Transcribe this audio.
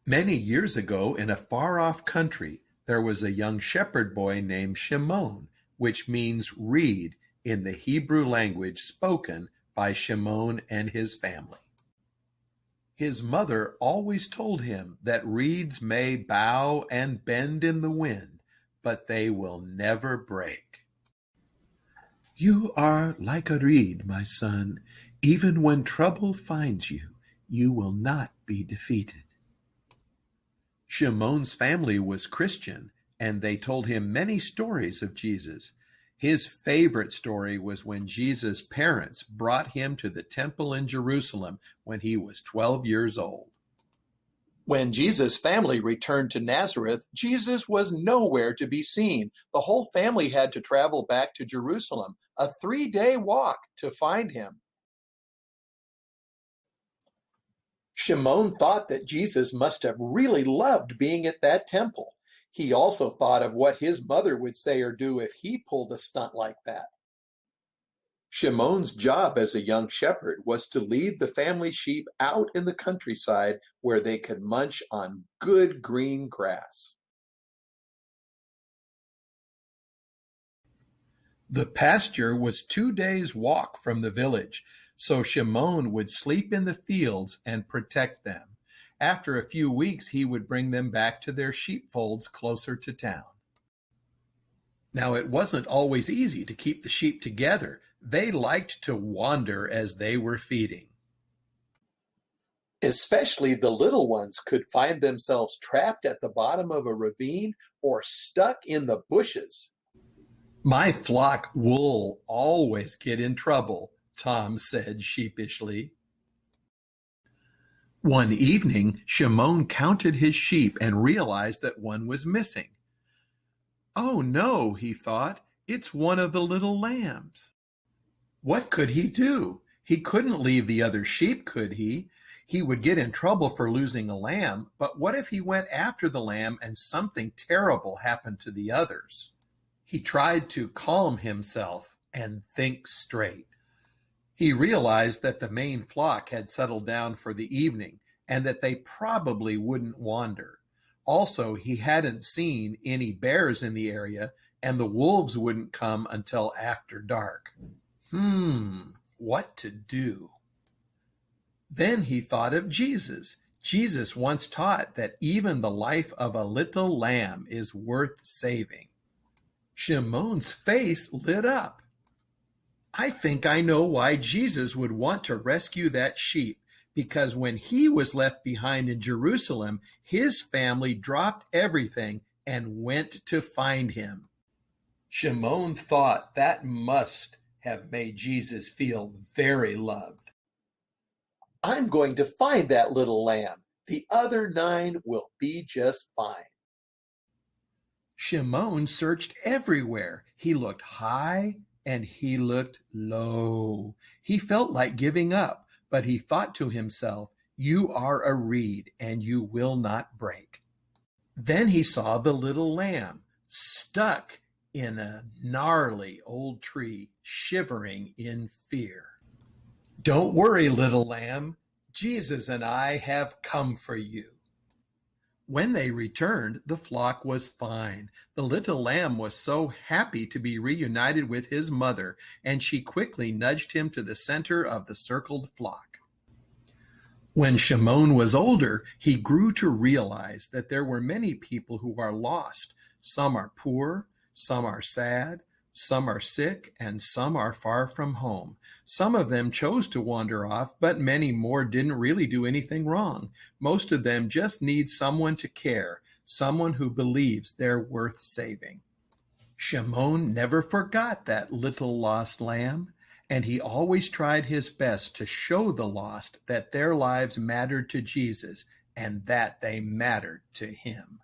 Many years ago, in a far-off country, there was a young shepherd boy named Shimone, which means reed in the Hebrew language spoken by Shimone and his family. His mother always told him that reeds may bow and bend in the wind, but they will never break. You are like a reed, my son. Even when trouble finds you, you will not be defeated. Shimone's family was Christian, and they told him many stories of Jesus. His favorite story was when Jesus' parents brought him to the temple in Jerusalem when he was 12 years old. When Jesus' family returned to Nazareth, Jesus was nowhere to be seen. The whole family had to travel back to Jerusalem, a 3-day walk, to find him. Shimone thought that Jesus must have really loved being at that temple. He also thought of what his mother would say or do if he pulled a stunt like that. Shimone's job as a young shepherd was to lead the family sheep out in the countryside where they could munch on good green grass. The pasture was 2 days' walk from the village, so Shimone would sleep in the fields and protect them. After a few weeks, he would bring them back to their sheepfolds closer to town. Now, it wasn't always easy to keep the sheep together. They liked to wander as they were feeding. Especially the little ones could find themselves trapped at the bottom of a ravine or stuck in the bushes. My flock will always get in trouble, Tom said sheepishly. One evening, Shimone counted his sheep and realized that one was missing. Oh no, he thought, it's one of the little lambs. What could he do? He couldn't leave the other sheep, could he? He would get in trouble for losing a lamb, but what if he went after the lamb and something terrible happened to the others? He tried to calm himself and think straight. He realized that the main flock had settled down for the evening and that they probably wouldn't wander. Also, he hadn't seen any bears in the area, and the wolves wouldn't come until after dark. What to do? Then he thought of Jesus. Jesus once taught that even the life of a little lamb is worth saving. Shimone's face lit up. I think I know why Jesus would want to rescue that sheep, because when he was left behind in Jerusalem, his family dropped everything and went to find him. Shimone thought that must have made Jesus feel very loved. I'm going to find that little lamb. The other 9 will be just fine. Shimone searched everywhere. He looked high and he looked low. He felt like giving up, but he thought to himself, you are a reed and you will not break. Then he saw the little lamb stuck in a gnarly old tree, shivering in fear. Don't worry, little lamb. Jesus and I have come for you. When they returned, the flock was fine. The little lamb was so happy to be reunited with his mother, and she quickly nudged him to the center of the circled flock. When Shimone was older, he grew to realize that there were many people who are lost. Some are poor, some are sad, some are sick, and some are far from home. Some of them chose to wander off, but many more didn't really do anything wrong. Most of them just need someone to care, someone who believes they're worth saving. Shimone never forgot that little lost lamb, and he always tried his best to show the lost that their lives mattered to Jesus and that they mattered to him.